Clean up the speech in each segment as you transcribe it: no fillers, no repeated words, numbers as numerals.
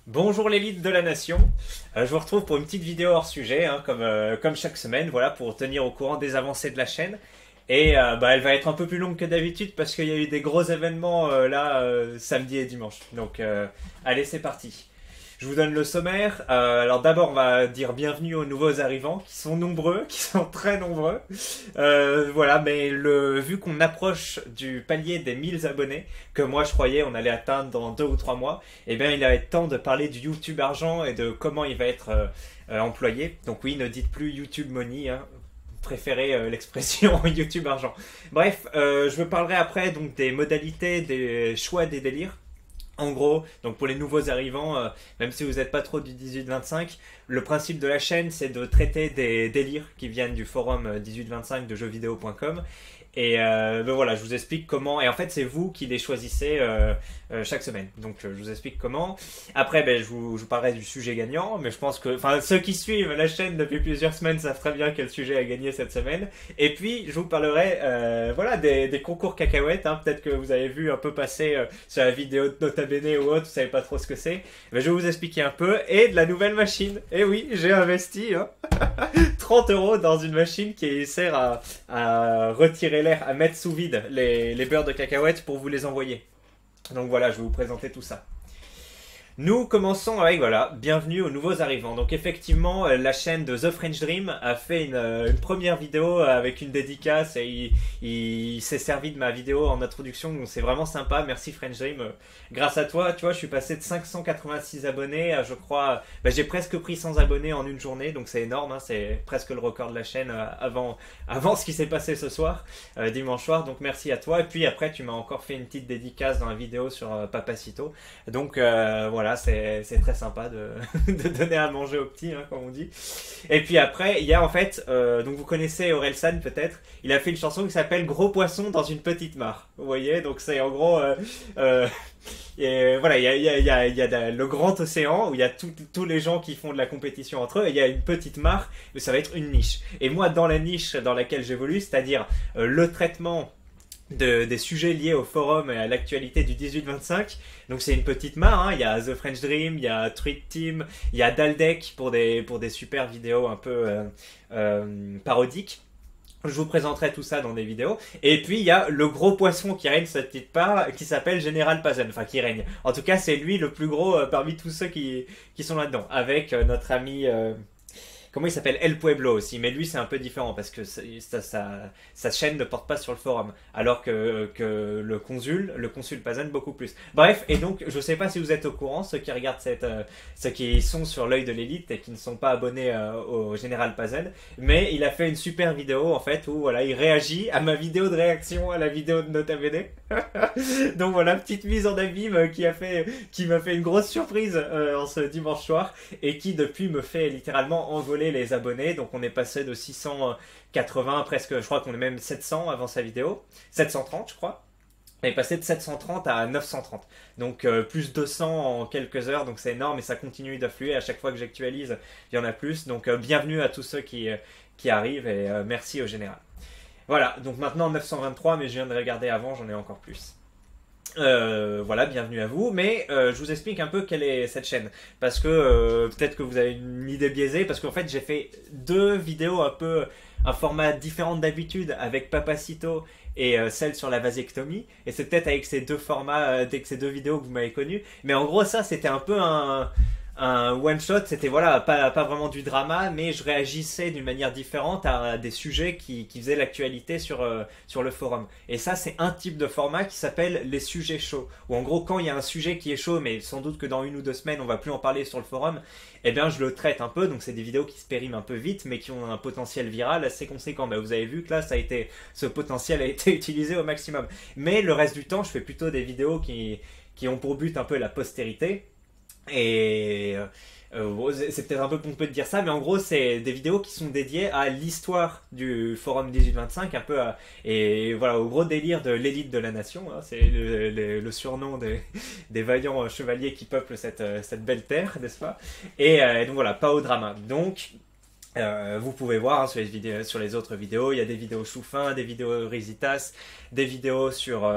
Bonjour l'élite de la nation, je vous retrouve pour une petite vidéo hors sujet, hein, comme chaque semaine, voilà, pour tenir au courant des avancées de la chaîne. Et elle va être un peu plus longue que d'habitude parce qu'il y a eu des gros événements samedi et dimanche. Donc allez, c'est parti. Je vous donne le sommaire. Alors d'abord, on va dire bienvenue aux nouveaux arrivants, qui sont nombreux, qui sont très nombreux. Voilà, mais vu qu'on approche du palier des 1000 abonnés, que moi je croyais on allait atteindre dans 2 ou 3 mois, eh bien il va être temps de parler du YouTube argent et de comment il va être employé. Donc oui, ne dites plus YouTube Money, hein. Préférez l'expression YouTube argent. Bref, je vous parlerai après donc des modalités, des choix, des délires. En gros, donc pour les nouveaux arrivants, même si vous n'êtes pas trop du 18-25, le principe de la chaîne c'est de traiter des délires qui viennent du forum 1825 de jeuxvideo.com. Et voilà, je vous explique comment. Et en fait, c'est vous qui les choisissez chaque semaine. Donc, je vous explique comment. Après, je vous parlerai du sujet gagnant. Mais je pense que, enfin, ceux qui suivent la chaîne depuis plusieurs semaines savent très bien quel sujet a gagné cette semaine. Et puis, je vous parlerai, voilà, des concours cacahuètes. Hein. Peut-être que vous avez vu un peu passer sur la vidéo de Nota Bene ou autre. Vous savez pas trop ce que c'est. Mais je vais vous expliquer un peu. Et de la nouvelle machine. Et oui, j'ai investi 30 euros dans une machine qui sert à retirer l'air, à mettre sous vide les beurres de cacahuètes pour vous les envoyer. Donc voilà, je vais vous présenter tout ça. Nous commençons avec, voilà, bienvenue aux nouveaux arrivants. Donc effectivement, la chaîne de The French Dream a fait une première vidéo avec une dédicace et il s'est servi de ma vidéo en introduction, donc c'est vraiment sympa. Merci French Dream. Grâce à toi, tu vois, je suis passé de 586 abonnés à, je crois, j'ai presque pris 100 abonnés en une journée, donc c'est énorme, hein, c'est presque le record de la chaîne avant ce qui s'est passé ce soir, dimanche soir, donc merci à toi. Et puis après, tu m'as encore fait une petite dédicace dans la vidéo sur Papacito. Donc voilà, c'est très sympa de donner à manger aux petits, hein, comme on dit. Et puis après, il y a en fait, donc vous connaissez Orelsan peut-être, il a fait une chanson qui s'appelle Gros poisson dans une petite mare. Vous voyez, donc c'est en gros... et voilà, il y a le grand océan où il y a tous les gens qui font de la compétition entre eux, et il y a une petite mare où ça va être une niche. Et moi, dans la niche dans laquelle j'évolue, c'est-à-dire le traitement des sujets liés au forum et à l'actualité du 18-25. Donc c'est une petite mare, hein. Il y a The French Dream, il y a Tweet Team, il y a Daldec pour des super vidéos un peu parodiques. Je vous présenterai tout ça dans des vidéos. Et puis il y a le gros poisson qui règne cette petite part, qui s'appelle Général Pazen. Enfin qui règne. En tout cas c'est lui le plus gros parmi tous ceux qui sont là-dedans. Avec notre ami... comment il s'appelle, El Pueblo aussi, mais lui c'est un peu différent parce que sa chaîne ne porte pas sur le forum, alors que le consul Pazan beaucoup plus. Bref, et donc je sais pas si vous êtes au courant, ceux qui regardent ceux qui sont sur l'œil de l'élite et qui ne sont pas abonnés au Général Pazan, mais il a fait une super vidéo en fait où voilà, il réagit à ma vidéo de réaction à la vidéo de Nota Bene. Donc voilà, petite mise en abîme qui m'a fait une grosse surprise en ce dimanche soir et qui depuis me fait littéralement envoler les abonnés. Donc on est passé de 680 presque, je crois qu'on est même 700 avant sa vidéo, 730 je crois. On est passé de 730 à 930, donc plus 200 en quelques heures, donc c'est énorme et ça continue d'affluer à chaque fois que j'actualise, il y en a plus. Donc bienvenue à tous ceux qui arrivent et merci au général. Voilà, donc maintenant 923, mais je viens de regarder avant, j'en ai encore plus. Voilà, bienvenue à vous. Mais je vous explique un peu quelle est cette chaîne. Parce que peut-être que vous avez une idée biaisée. Parce qu'en fait, j'ai fait deux vidéos un format différent d'habitude avec Papacito et celle sur la vasectomie. Et c'est peut-être avec ces deux formats, avec ces deux vidéos que vous m'avez connu. Mais en gros, ça, c'était un peu un one shot, c'était voilà, pas vraiment du drama, mais je réagissais d'une manière différente à des sujets qui faisaient l'actualité sur le forum. Et ça, c'est un type de format qui s'appelle les sujets chauds. Où en gros, quand il y a un sujet qui est chaud, mais sans doute que dans 1 ou 2 semaines, on va plus en parler sur le forum, eh bien, je le traite un peu. Donc, c'est des vidéos qui se périment un peu vite, mais qui ont un potentiel viral assez conséquent. Vous avez vu que là, ce potentiel a été utilisé au maximum. Mais le reste du temps, je fais plutôt des vidéos qui ont pour but un peu la postérité. Et c'est peut-être un peu pompeux de dire ça, mais en gros, c'est des vidéos qui sont dédiées à l'histoire du forum 1825, un peu et voilà, au gros délire de l'élite de la nation. Hein, c'est le surnom des vaillants chevaliers qui peuplent cette belle terre, n'est-ce pas? Et donc voilà, pas au drama. Donc Vous pouvez voir hein, sur les autres vidéos, il y a des vidéos Choufin, des vidéos Risitas, des vidéos sur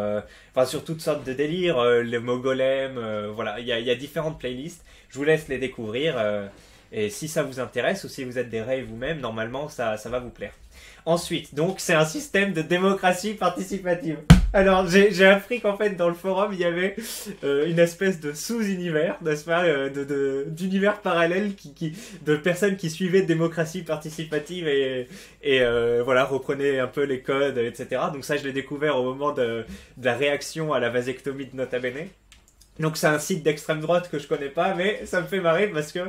toutes sortes de délires, le mot golem, voilà, il y a différentes playlists. Je vous laisse les découvrir et si ça vous intéresse ou si vous êtes des raves vous-même, normalement ça va vous plaire. Ensuite, donc c'est un système de démocratie participative. Alors j'ai appris qu'en fait dans le forum il y avait une espèce de sous-univers, n'est-ce pas, d'univers parallèle de personnes qui suivaient démocratie participative et voilà reprenaient un peu les codes, etc. Donc ça je l'ai découvert au moment de la réaction à la vasectomie de Nota Bene. Donc c'est un site d'extrême droite que je connais pas, mais ça me fait marrer parce que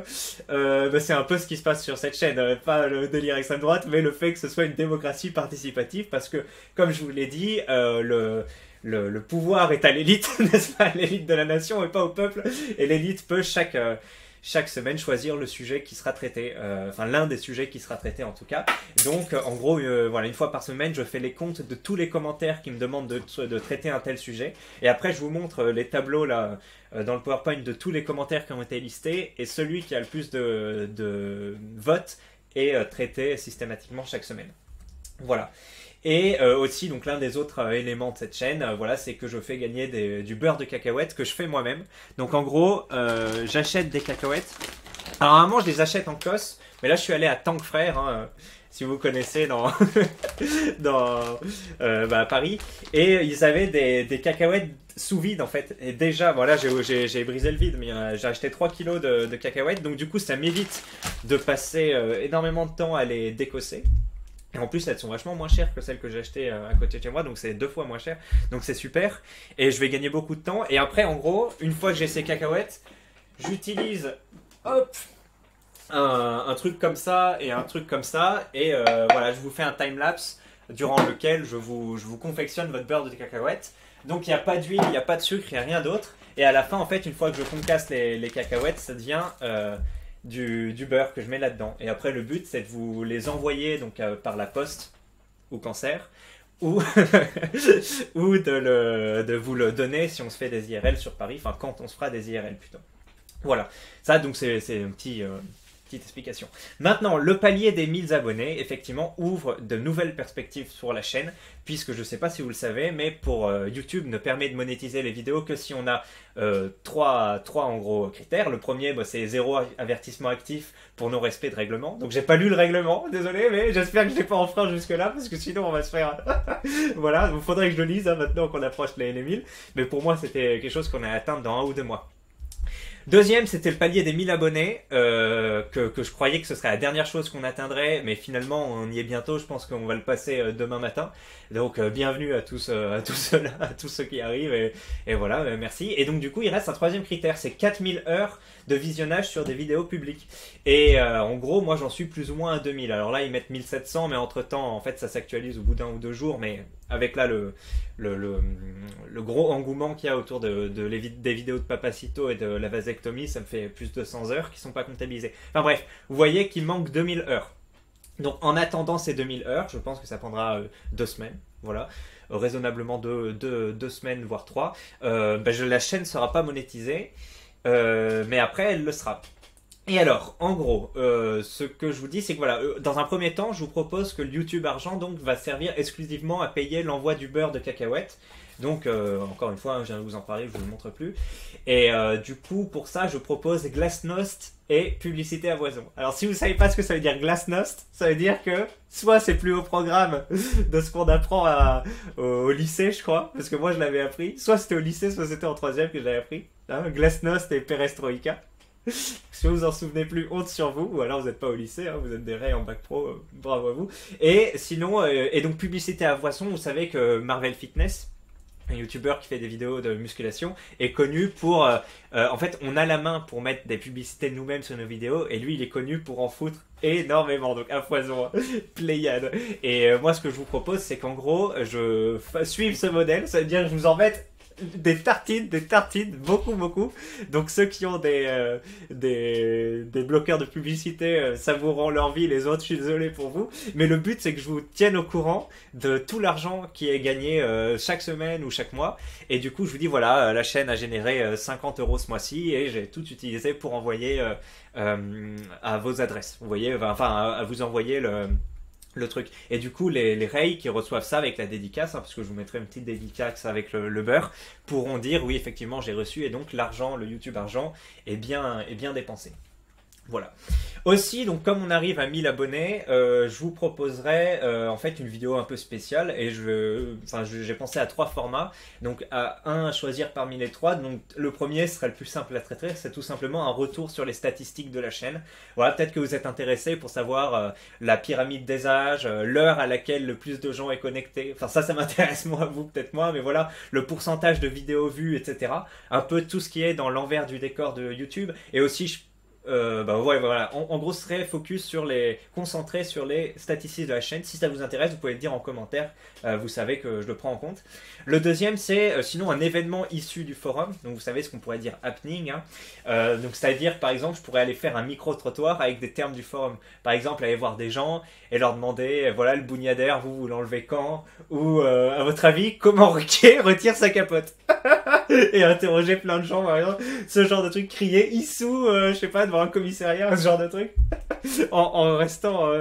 c'est un peu ce qui se passe sur cette chaîne. Pas le délire extrême droite, mais le fait que ce soit une démocratie participative parce que, comme je vous l'ai dit, le pouvoir est à l'élite, n'est-ce pas, à l'élite de la nation et pas au peuple. Et l'élite peut chaque semaine choisir le sujet qui sera traité, enfin l'un des sujets qui sera traité en tout cas. Donc en gros, voilà, une fois par semaine, je fais les comptes de tous les commentaires qui me demandent de traiter un tel sujet. Et après, je vous montre les tableaux là dans le PowerPoint de tous les commentaires qui ont été listés. Et celui qui a le plus de votes est traité systématiquement chaque semaine. Voilà. Et aussi, donc l'un des autres éléments de cette chaîne, voilà, c'est que je fais gagner du beurre de cacahuètes que je fais moi-même. Donc en gros, j'achète des cacahuètes. Alors normalement, je les achète en COS, mais là, je suis allé à Tank Frère, hein, si vous connaissez dans à Paris, et ils avaient des cacahuètes sous vide en fait. Et déjà, voilà, j'ai brisé le vide, mais j'ai acheté 3 kilos de cacahuètes, donc du coup, ça m'évite de passer énormément de temps à les décosser. Et en plus, elles sont vachement moins chères que celles que j'ai achetées à côté de chez moi, donc c'est 2 fois moins cher. Donc c'est super. Et je vais gagner beaucoup de temps. Et après, en gros, une fois que j'ai ces cacahuètes, j'utilise, hop, un truc comme ça et un truc comme ça. Et voilà, je vous fais un time-lapse durant lequel je vous confectionne votre beurre de cacahuètes. Donc il n'y a pas d'huile, il n'y a pas de sucre, il n'y a rien d'autre. Et à la fin, en fait, une fois que je concasse les cacahuètes, ça devient du beurre que je mets là-dedans. Et après, le but, c'est de vous les envoyer donc, par la poste ou cancer, ou, ou de vous le donner si on se fait des IRL sur Paris, enfin quand on se fera des IRL plutôt. Voilà, ça donc c'est une petite explication. Maintenant, le palier des 1000 abonnés, effectivement, ouvre de nouvelles perspectives sur la chaîne, puisque je ne sais pas si vous le savez, mais pour YouTube ne permet de monétiser les vidéos que si on a trois en gros critères. Le premier, c'est 0 avertissement actif pour non-respect de règlement. Donc j'ai pas lu le règlement, désolé, mais j'espère que je l'ai pas enfreint jusque-là, parce que sinon on va se faire... voilà, il faudrait que je le lise hein, maintenant qu'on approche les 1000, mais pour moi c'était quelque chose qu'on a atteint dans 1 ou 2 mois. Deuxième, c'était le palier des 1000 abonnés, que je croyais que ce serait la dernière chose qu'on atteindrait, mais finalement on y est bientôt, je pense qu'on va le passer demain matin. Donc bienvenue à tous ceux-là, à tous ceux qui arrivent, et voilà, merci. Et donc du coup il reste un troisième critère, c'est 4000 heures de visionnage sur des vidéos publiques. Et en gros, moi j'en suis plus ou moins à 2000. Alors là ils mettent 1700, mais entre temps en fait ça s'actualise au bout d'1 ou 2 jours, mais avec là le gros engouement qu'il y a autour des vidéos de Papacito et de la vasectomie, ça me fait plus de 100 heures qui sont pas comptabilisées. Enfin bref, vous voyez qu'il manque 2000 heures. Donc en attendant ces 2000 heures, je pense que ça prendra 2 semaines, voilà, raisonnablement 2 semaines voire 3, la chaîne ne sera pas monétisée, mais après elle le sera. Et alors, en gros, ce que je vous dis, c'est que voilà, dans un premier temps, je vous propose que le YouTube Argent donc va servir exclusivement à payer l'envoi du beurre de cacahuètes. Donc, encore une fois, hein, je viens de vous en parler, je vous le montre plus. Et du coup, pour ça, je propose Glasnost et publicité à foison. Alors, si vous savez pas ce que ça veut dire Glasnost, ça veut dire que soit c'est plus au programme de ce qu'on apprend au lycée, je crois, parce que moi je l'avais appris. Soit c'était au lycée, soit c'était en 3e que je l'avais appris. Hein, Glasnost et Perestroïka. Si vous en souvenez plus, honte sur vous, ou alors vous n'êtes pas au lycée, hein, vous êtes des rays en bac pro, bravo à vous. Et sinon, et donc publicité à foison, vous savez que Marvel Fitness, un youtubeur qui fait des vidéos de musculation, est connu pour... en fait, on a la main pour mettre des publicités nous-mêmes sur nos vidéos, et lui, il est connu pour en foutre énormément, donc à foison, Pléiade. Et moi, ce que je vous propose, c'est qu'en gros, je suive ce modèle, ça veut dire que je vous en mette des tartines, beaucoup, beaucoup. Donc ceux qui ont des bloqueurs de publicité savourant leur vie, les autres, je suis désolé pour vous. Mais le but, c'est que je vous tienne au courant de tout l'argent qui est gagné chaque semaine ou chaque mois. Et du coup, je vous dis, voilà, la chaîne a généré 50 € ce mois-ci et j'ai tout utilisé pour envoyer à vos adresses. Vous voyez, enfin, à vous envoyer le truc. Et du coup, les Ray qui reçoivent ça avec la dédicace, hein, parce que je vous mettrai une petite dédicace avec le beurre, pourront dire oui, effectivement, j'ai reçu et donc l'argent, le YouTube argent, est bien dépensé. Voilà. Aussi, donc comme on arrive à 1000 abonnés, je vous proposerai en fait une vidéo un peu spéciale et j'ai pensé à 3 formats. Donc à choisir parmi les 3. Donc le premier serait le plus simple à traiter, c'est tout simplement un retour sur les statistiques de la chaîne. Voilà, peut-être que vous êtes intéressé pour savoir la pyramide des âges, l'heure à laquelle le plus de gens est connecté. Enfin ça m'intéresse moi, vous peut-être moi, mais voilà, le pourcentage de vidéos vues, etc. Un peu tout ce qui est dans l'envers du décor de YouTube. Et aussi voilà. En gros, serait concentré sur les statistiques de la chaîne. Si ça vous intéresse, vous pouvez le dire en commentaire. Vous savez que je le prends en compte. Le deuxième, c'est sinon un événement issu du forum. Donc, vous savez ce qu'on pourrait dire happening. Hein. Donc, c'est-à-dire, par exemple, je pourrais aller faire un micro-trottoir avec des termes du forum. Par exemple, aller voir des gens et leur demander, voilà, le bougnader, vous l'enlevez quand? Ou, à votre avis, comment Ruquier retire sa capote? Et interroger plein de gens, par exemple, ce genre de truc, crier Issou, je sais pas, devant un commissariat, ce genre de truc, en restant,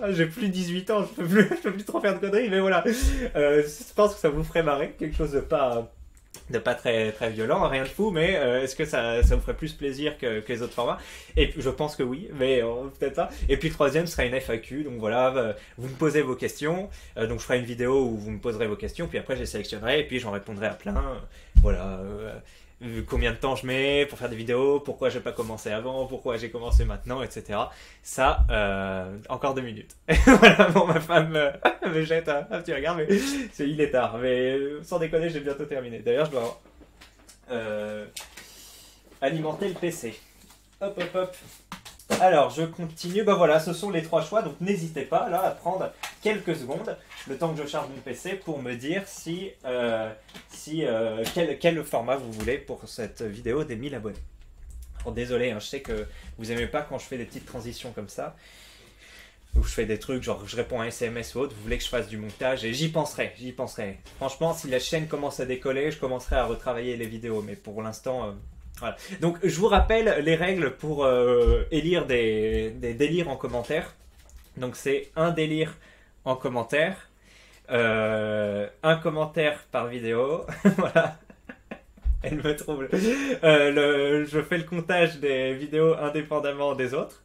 j'ai plus de 18 ans, je peux plus trop faire de conneries, mais voilà, je pense que ça vous ferait marrer, quelque chose de pas très très violent, rien de fou, mais est-ce que ça vous ferait plus plaisir que les autres formats? Et puis, je pense que oui, mais peut-être pas. Et puis le troisième serait une FAQ, donc voilà, vous me posez vos questions, donc je ferai une vidéo où vous me poserez vos questions, puis après je les sélectionnerai et puis j'en répondrai à plein, voilà. Combien de temps je mets pour faire des vidéos, pourquoi j'ai pas commencé avant, pourquoi j'ai commencé maintenant, etc. Ça, encore 2 minutes. Voilà, bon, ma femme me jette un petit regard, mais il est tard. Mais sans déconner, j'ai bientôt terminé. D'ailleurs, je dois alimenter le PC. Hop, hop, hop. Alors, je continue. Bah voilà, ce sont les 3 choix. Donc, n'hésitez pas là à prendre quelques secondes, le temps que je charge mon PC, pour me dire quel format vous voulez pour cette vidéo des 1000 abonnés. Alors, désolé, hein, je sais que vous aimez pas quand je fais des petites transitions comme ça, où je fais des trucs genre je réponds à un SMS ou autre, vous voulez que je fasse du montage, et j'y penserai. Franchement, si la chaîne commence à décoller, je commencerai à retravailler les vidéos, mais pour l'instant... Voilà. Donc je vous rappelle les règles pour élire des délires en commentaire. Donc c'est un délire en commentaire, un commentaire par vidéo. Voilà. Elle me trouble. Je fais le comptage des vidéos indépendamment des autres.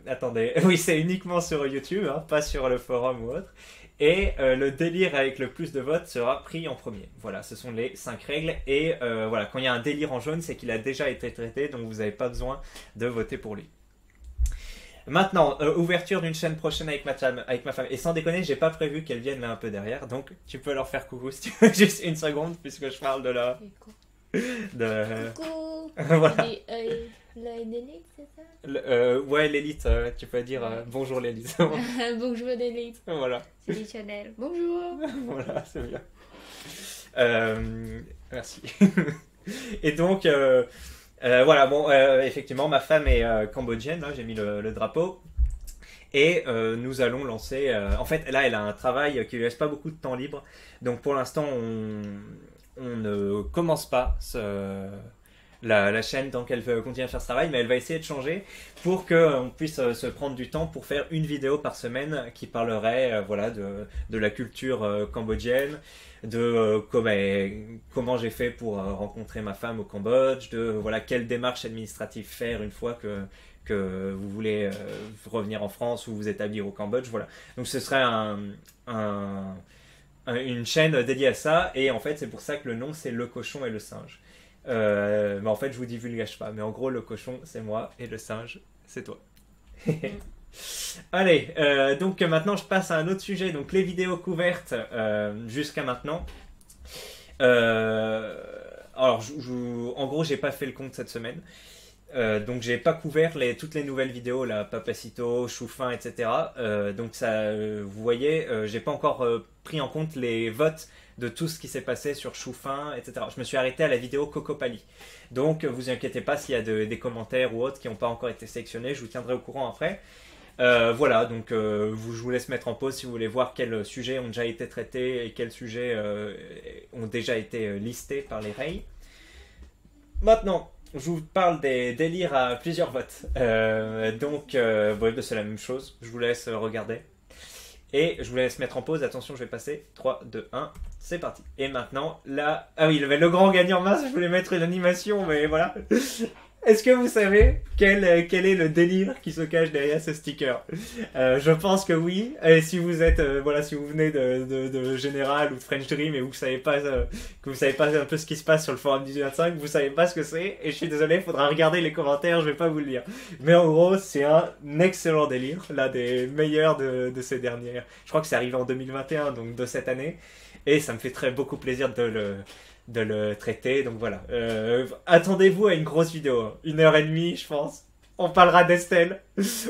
Attendez. Oui, c'est uniquement sur YouTube, hein, pas sur le forum ou autre. Et le délire avec le plus de votes sera pris en premier. Voilà, ce sont les 5 règles. Et voilà, quand il y a un délire en jaune, c'est qu'il a déjà été traité, donc vous n'avez pas besoin de voter pour lui. Maintenant, ouverture d'une chaîne prochaine avec ma femme. Et sans déconner, j'ai pas prévu qu'elle vienne là un peu derrière, donc tu peux leur faire coucou si tu veux, juste une seconde, puisque je parle de la... Coucou. Voilà. L'élite, c'est ça? Ouais, l'élite, tu peux dire bonjour l'élite. Bonjour l'élite. Voilà. C'est du Chanel. Bonjour. Voilà, c'est bien. Merci. Et donc, voilà, bon, effectivement, ma femme est cambodgienne, là, j'ai mis le drapeau. Et nous allons lancer... en fait, là, elle a un travail qui lui laisse pas beaucoup de temps libre. Donc, pour l'instant, on ne commence pas la chaîne tant qu'elle continue à faire ce travail, mais elle va essayer de changer pour qu'on puisse se prendre du temps pour faire une vidéo par semaine qui parlerait voilà, de la culture cambodgienne, de comment j'ai fait pour rencontrer ma femme au Cambodge, de voilà, quelle démarche administrative faire une fois que vous voulez revenir en France ou vous établir au Cambodge. Voilà. Donc ce serait une chaîne dédiée à ça, et en fait c'est pour ça que le nom c'est Le Cochon et le Singe. Mais en fait je vous divulgage pas, mais en gros le cochon c'est moi et le singe c'est toi. Allez, donc maintenant je passe à un autre sujet, donc les vidéos couvertes jusqu'à maintenant. Alors en gros j'ai pas fait le compte cette semaine. Donc j'ai pas couvert toutes les nouvelles vidéos là, Papacito, Choufin, etc. Donc ça, vous voyez, j'ai pas encore pris en compte les votes de tout ce qui s'est passé sur Choufin, etc. Je me suis arrêté à la vidéo Cocopali. Donc vous inquiétez pas s'il y a des commentaires ou autres qui n'ont pas encore été sélectionnés, je vous tiendrai au courant après. Voilà, donc je vous laisse mettre en pause si vous voulez voir quels sujets ont déjà été traités et quels sujets ont déjà été listés par les Ray. Maintenant, je vous parle des délires à plusieurs votes. Bref, c'est la même chose. Je vous laisse regarder. Et je vous laisse mettre en pause. Attention, je vais passer. 3, 2, 1. C'est parti. Et maintenant, là... Ah oui, le grand gagnant mince, je voulais mettre une animation, mais voilà. Est-ce que vous savez quel est le délire qui se cache derrière ce sticker? Je pense que oui. Et si vous êtes, si vous venez de Général ou de French Dream et que vous savez pas un peu ce qui se passe sur le forum 1825, vous savez pas ce que c'est. Et je suis désolé, il faudra regarder les commentaires, je vais pas vous le lire. Mais en gros, c'est un excellent délire, l'un des meilleurs de ces dernières. Je crois que c'est arrivé en 2021, donc de cette année. Et ça me fait beaucoup plaisir de le traiter, donc voilà. Attendez-vous à une grosse vidéo, 1h30 je pense. On parlera d'Estelle,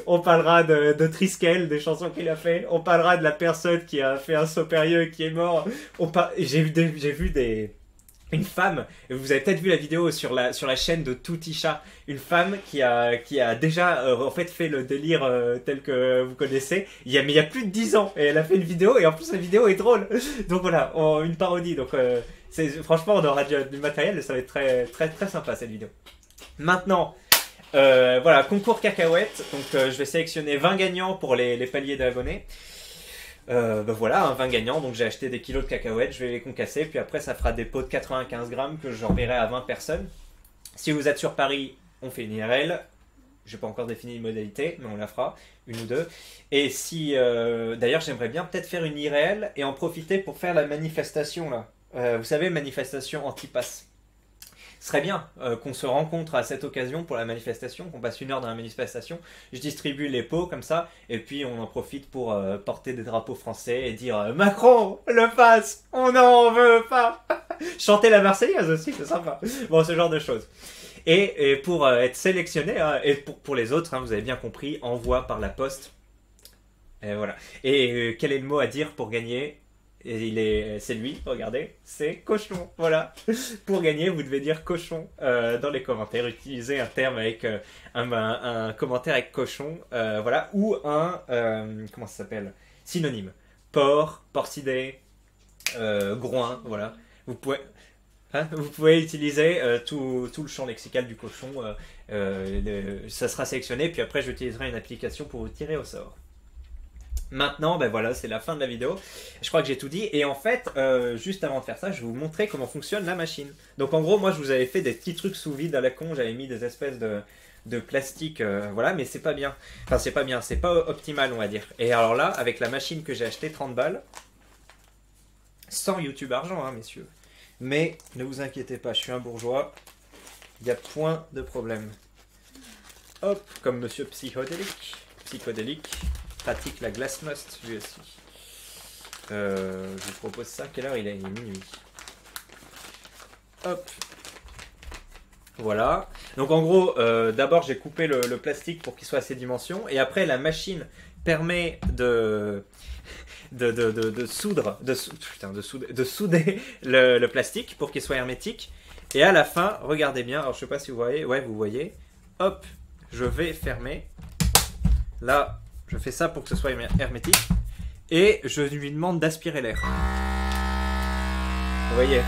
on parlera de Triskel, des chansons qu'il a fait, on parlera de la personne qui a fait un saut périlleux et qui est mort. J'ai vu une femme, et vous avez peut-être vu la vidéo sur la chaîne de Toutisha, une femme qui a déjà fait le délire tel que vous connaissez, mais il y a plus de 10 ans, et elle a fait une vidéo, et en plus la vidéo est drôle. Donc voilà, une parodie, donc franchement on aura du matériel, et ça va être très, très, très sympa cette vidéo. Maintenant, concours cacahuètes, donc je vais sélectionner 20 gagnants pour les paliers d'abonnés. 20 gagnants, donc j'ai acheté des kilos de cacahuètes, je vais les concasser, puis après ça fera des pots de 95 grammes que j'enverrai à 20 personnes. Si vous êtes sur Paris, on fait une IRL, j'ai pas encore défini une modalité, mais on la fera, une ou deux. Et si, d'ailleurs j'aimerais bien peut-être faire une IRL et en profiter pour faire la manifestation là. Vous savez, manifestation anti-pass. Ce serait bien qu'on se rencontre à cette occasion pour la manifestation, qu'on passe 1 heure dans la manifestation. Je distribue les pots comme ça, et puis on en profite pour porter des drapeaux français et dire Macron, le passe, on n'en veut pas. Chanter la Marseillaise aussi, c'est sympa. Bon, ce genre de choses. Et pour être sélectionné, et pour les autres, vous avez bien compris, envoi par la poste. Et voilà. Et quel est le mot à dire pour gagner? Et c'est lui, regardez, c'est cochon, voilà. Pour gagner, vous devez dire cochon dans les commentaires, utilisez un terme avec un commentaire avec cochon, voilà, ou comment ça s'appelle, synonyme, porc, porcidé, groin, voilà. Vous pouvez utiliser tout le champ lexical du cochon, ça sera sélectionné, puis après j'utiliserai une application pour vous tirer au sort. Maintenant, voilà, c'est la fin de la vidéo. Je crois que j'ai tout dit. Et en fait, juste avant de faire ça, je vais vous montrer comment fonctionne la machine. Donc en gros, moi je vous avais fait des petits trucs sous vide à la con. J'avais mis des espèces de plastique, voilà, mais c'est pas bien. Enfin, c'est pas bien, c'est pas optimal, on va dire. Et alors là, avec la machine que j'ai achetée, 30 balles, sans YouTube argent, messieurs. Mais ne vous inquiétez pas, je suis un bourgeois. Il n'y a point de problème. Hop, comme monsieur psychodélique. Pratique la Glasnost lui aussi. Je vous propose ça. Quelle heure il est? Il est minuit. Hop. Voilà. Donc en gros, d'abord j'ai coupé le plastique pour qu'il soit à ses dimensions. Et après la machine permet de souder le plastique pour qu'il soit hermétique. Et à la fin, regardez bien. Alors je sais pas si vous voyez. Ouais, vous voyez. Hop. Je vais fermer. Là. Je fais ça pour que ce soit hermétique. Et je lui demande d'aspirer l'air. Vous voyez?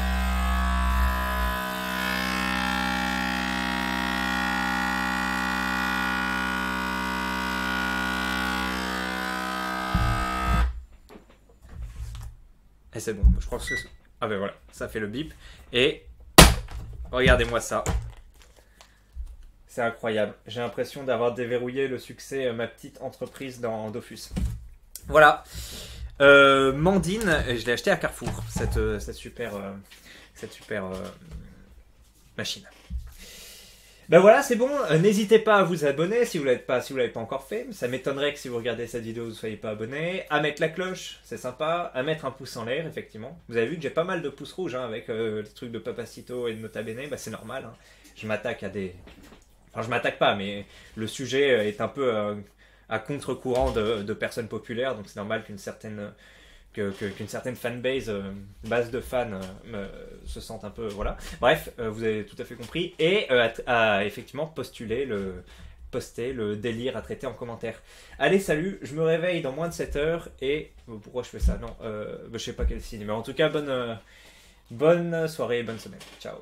Et c'est bon. Je crois que c'est... Ah ben voilà. Ça fait le bip. Et regardez-moi ça. C'est incroyable. J'ai l'impression d'avoir déverrouillé le succès ma petite entreprise dans Dofus. Voilà. Mandine, je l'ai acheté à Carrefour, cette super machine. Ben voilà, c'est bon. N'hésitez pas à vous abonner si vous l'avez pas encore fait. Ça m'étonnerait que si vous regardez cette vidéo, vous ne soyez pas abonné. À mettre la cloche, c'est sympa. À mettre un pouce en l'air, effectivement. Vous avez vu que j'ai pas mal de pouces rouges avec les trucs de Papacito et de Nota Bene. C'est normal. Je m'attaque à des... Enfin, je m'attaque pas, mais le sujet est un peu à contre-courant de personnes populaires, donc c'est normal qu'une certaine fanbase, base de fans, se sente un peu, voilà. Bref, vous avez tout à fait compris, et à effectivement poster le délire à traiter en commentaire. Allez, salut, je me réveille dans moins de 7 heures, et pourquoi je fais ça? Non, je sais pas quel signe, mais en tout cas, bonne soirée, bonne semaine, ciao.